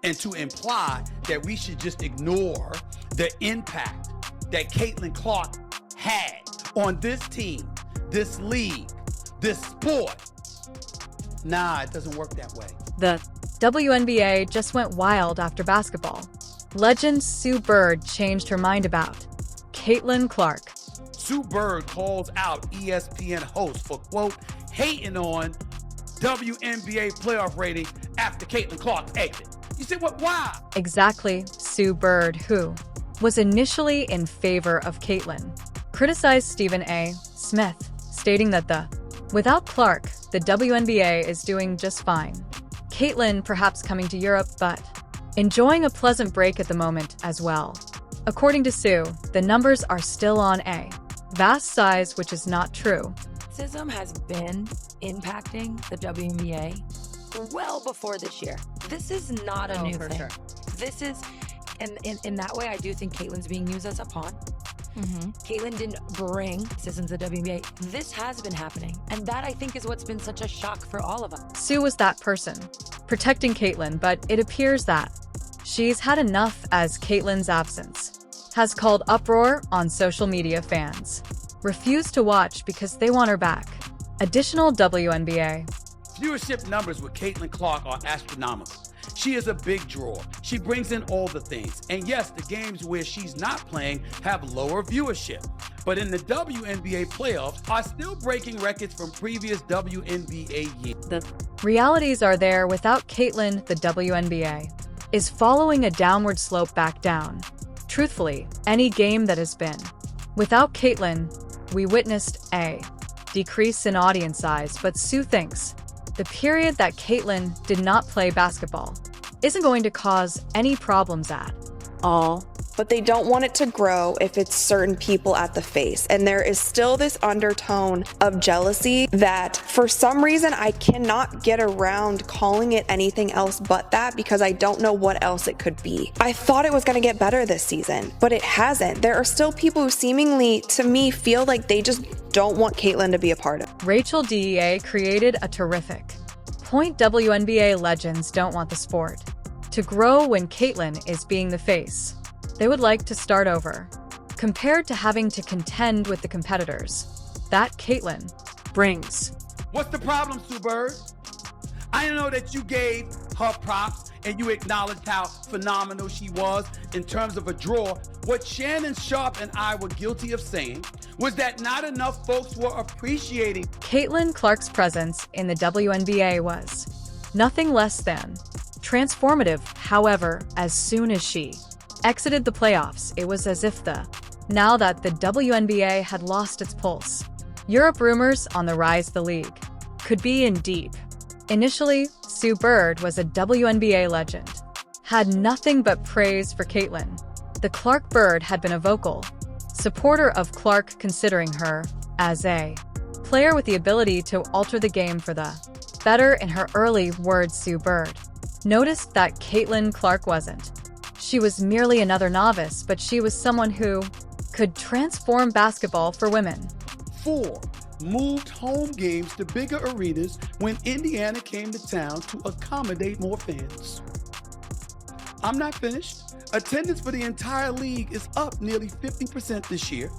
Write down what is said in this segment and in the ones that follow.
and to imply that we should just ignore the impact that Caitlin Clark had on this team, this league, this sport. Nah, it doesn't work that way. The WNBA just went wild after basketball. Legend Sue Bird changed her mind about Caitlin Clark. Sue Bird calls out ESPN host for, quote, hating on WNBA playoff ratings after Caitlin Clark's exit. You said, what? Why? Exactly. Sue Bird, who was initially in favor of Caitlin, criticized Stephen A. Smith, stating that without Clark, the WNBA is doing just fine. Caitlin perhaps coming to Europe, but enjoying a pleasant break at the moment as well. According to Sue, the numbers are still on a vast size, which is not true. Racism has been impacting the WNBA well before this year. This is not a new thing. Sure. This is, and in that way, I do think Caitlin's being used as a pawn. Caitlin didn't bring racism to the WNBA. This has been happening. And that, I think, is what's been such a shock for all of us. Sue was that person, protecting Caitlin, but it appears that she's had enough as Caitlin's absence has called uproar on social media. Fans refuse to watch because they want her back. Additional WNBA. Viewership numbers with Caitlin Clark are astronomical. She is a big draw. She brings in all the things. And yes, the games where she's not playing have lower viewership. But in the WNBA playoffs are still breaking records from previous WNBA years. The realities are there. Without Caitlin, the WNBA is following a downward slope back down. Truthfully, any game that has been without Caitlin, we witnessed a decrease in audience size, but Sue thinks the period that Caitlin did not play basketball isn't going to cause any problems at all. But they don't want it to grow if it's certain people at the face. And there is still this undertone of jealousy that for some reason I cannot get around calling it anything else but that, because I don't know what else it could be. I thought it was going to get better this season, but it hasn't. There are still people who seemingly, to me, feel like they just don't want Caitlin to be a part of. Rachel DEA created a terrific point. WNBA legends don't want the sport to grow when Caitlin is being the face. They would like to start over, compared to having to contend with the competitors that Caitlin brings. What's the problem, Sue Bird? I know that you gave her props and you acknowledged how phenomenal she was in terms of a draw. What Shannon Sharp and I were guilty of saying was that not enough folks were appreciating Caitlin Clark's presence in the WNBA was nothing less than transformative. However, as soon as she exited the playoffs, it was as if now that the WNBA had lost its pulse. Europe rumors on the rise. The league could be in deep. Initially, Sue Bird was a WNBA legend, had nothing but praise for Caitlin. The Clark Bird had been a vocal supporter of Clark, considering her as a player with the ability to alter the game for the better. In her early words, Sue Bird noticed that Caitlin Clark wasn't. She was merely another novice, but she was someone who could transform basketball for women. 4 moved home games to bigger arenas when Indiana came to town to accommodate more fans. I'm not finished. Attendance for the entire league is up nearly 50% this year,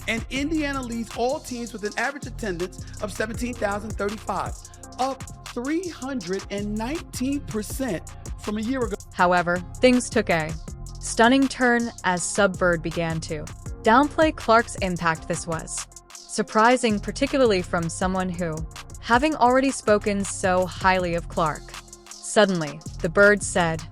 and Indiana leads all teams with an average attendance of 17,035, up 319% from a year ago. However, things took a stunning turn as Sue Bird began to downplay Clark's impact. This was surprising, particularly from someone who, having already spoken so highly of Clark. Suddenly, the Bird said,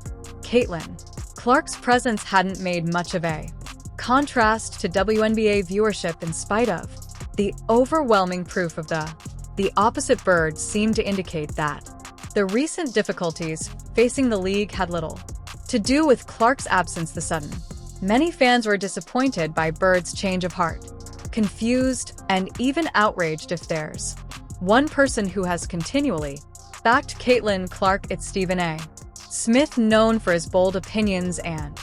Caitlin Clark's presence hadn't made much of a contrast to WNBA viewership, in spite of the overwhelming proof of the opposite. Bird seemed to indicate that the recent difficulties facing the league had little to do with Clark's absence. Many fans were disappointed by Bird's change of heart, confused, and even outraged. If there's one person who has continually backed Caitlin Clark, it's Stephen A. Smith, known for his bold opinions and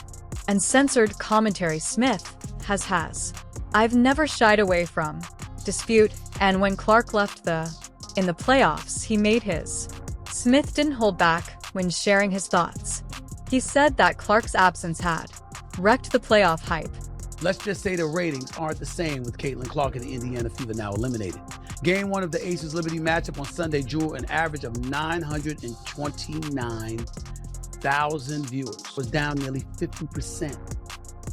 uncensored commentary. Smith has I've never shied away from dispute, and when Clark left in the playoffs, he made his. Smith didn't hold back when sharing his thoughts. He said that Clark's absence had wrecked the playoff hype. Let's just say the ratings aren't the same with Caitlin Clark and the Indiana Fever now eliminated. Game 1 of the Aces Liberty matchup on Sunday drew an average of 929,000 viewers. Was down nearly 50%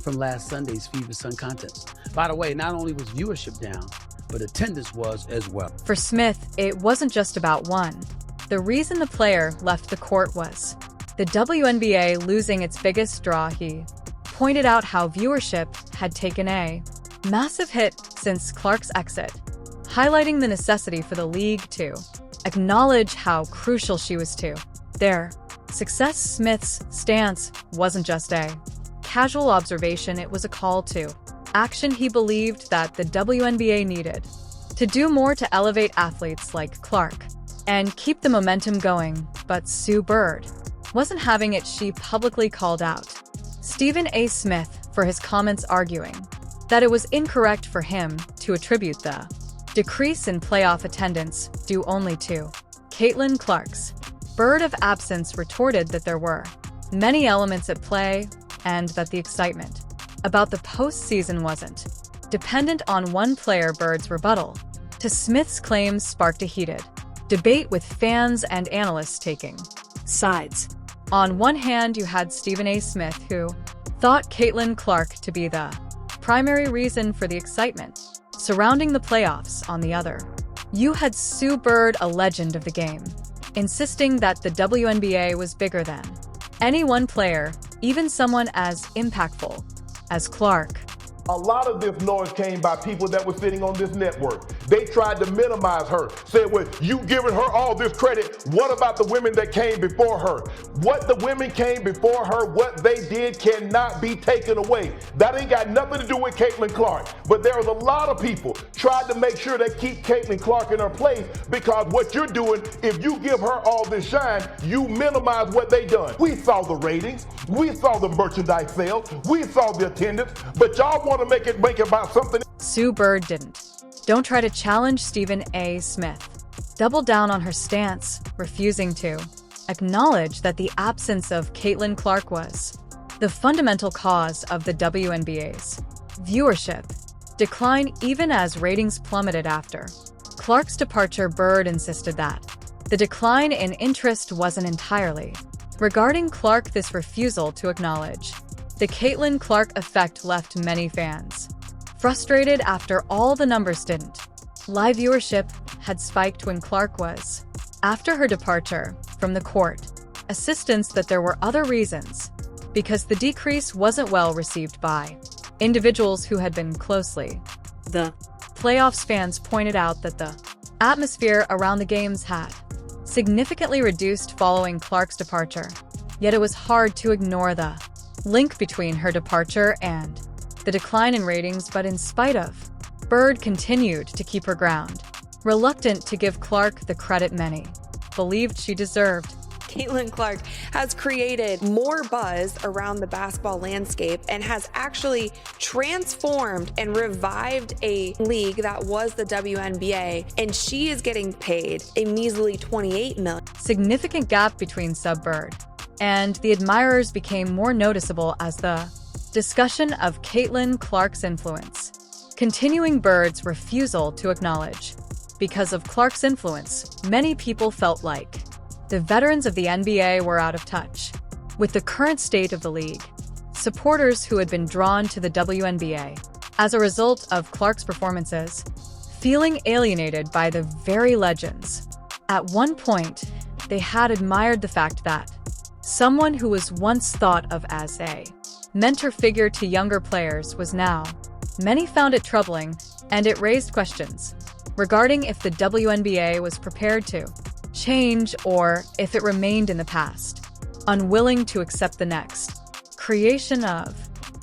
from last Sunday's Fever Sun contest. By the way, not only was viewership down, but attendance was as well. For Smith, it wasn't just about one. The reason the player left the court was the WNBA losing its biggest draw. He pointed out how viewership had taken a massive hit since Clark's exit, highlighting the necessity for the league to acknowledge how crucial she was to their success. Smith's stance wasn't just a casual observation, it was a call to action. He believed that the WNBA needed to do more to elevate athletes like Clark and keep the momentum going, but Sue Bird wasn't having it. She publicly called out Stephen A. Smith for his comments, arguing that it was incorrect for him to attribute the decrease in playoff attendance due only to Caitlin Clark's Bird of absence retorted that there were many elements at play and that the excitement about the postseason wasn't dependent on one player. Bird's rebuttal to Smith's claims sparked a heated debate, with fans and analysts taking sides. On one hand, you had Stephen A. Smith, who thought Caitlin Clark to be the primary reason for the excitement surrounding the playoffs. On the other, you had Sue Bird, a legend of the game, insisting that the WNBA was bigger than any one player, even someone as impactful as Clark. A lot of this noise came by people that were sitting on this network. They tried to minimize her, said, well, you giving her all this credit. What about the women that came before her? What the women came before her, what they did cannot be taken away. That ain't got nothing to do with Caitlin Clark. But there was a lot of people tried to make sure they keep Caitlin Clark in her place, because what you're doing, if you give her all this shine, you minimize what they done. We saw the ratings, we saw the merchandise sales, we saw the attendance, but y'all want to make it about something. Sue Bird didn't. Don't try to challenge Stephen A. Smith. Doubled down on her stance, refusing to acknowledge that the absence of Caitlin Clark was the fundamental cause of the WNBA's viewership decline, even as ratings plummeted after Clark's departure. Bird insisted that the decline in interest wasn't entirely regarding Clark. This refusal to acknowledge the Caitlin Clark effect left many fans frustrated. After all, the numbers didn't. Live viewership had spiked when Clark was after her departure from the court. Assistance that there were other reasons, because the decrease wasn't well received by individuals who had been closely the playoffs. Fans pointed out that the atmosphere around the games had significantly reduced following Clark's departure, yet it was hard to ignore the link between her departure and the decline in ratings. But in spite of, Bird continued to keep her ground, reluctant to give Clark the credit many believed she deserved. Caitlin Clark has created more buzz around the basketball landscape and has actually transformed and revived a league that was the WNBA, and she is getting paid a measly $28 million. Significant gap between Sub Bird and the admirers became more noticeable as the discussion of Caitlin Clark's influence, continuing. Bird's refusal to acknowledge because of Clark's influence, many people felt like the veterans of the NBA were out of touch with the current state of the league. Supporters who had been drawn to the WNBA as a result of Clark's performances, feeling alienated by the very legends. At one point, they had admired the fact that someone who was once thought of as a mentor figure to younger players was now. Many found it troubling, and it raised questions regarding if the WNBA was prepared to change or if it remained in the past, unwilling to accept the next creation of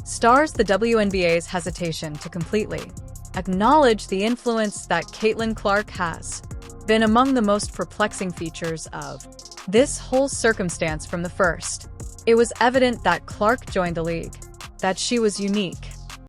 stars. The WNBA's hesitation to completely acknowledge the influence that Caitlin Clark has been among the most perplexing features of this whole circumstance. From the first, it was evident that Clark joined the league, that she was unique,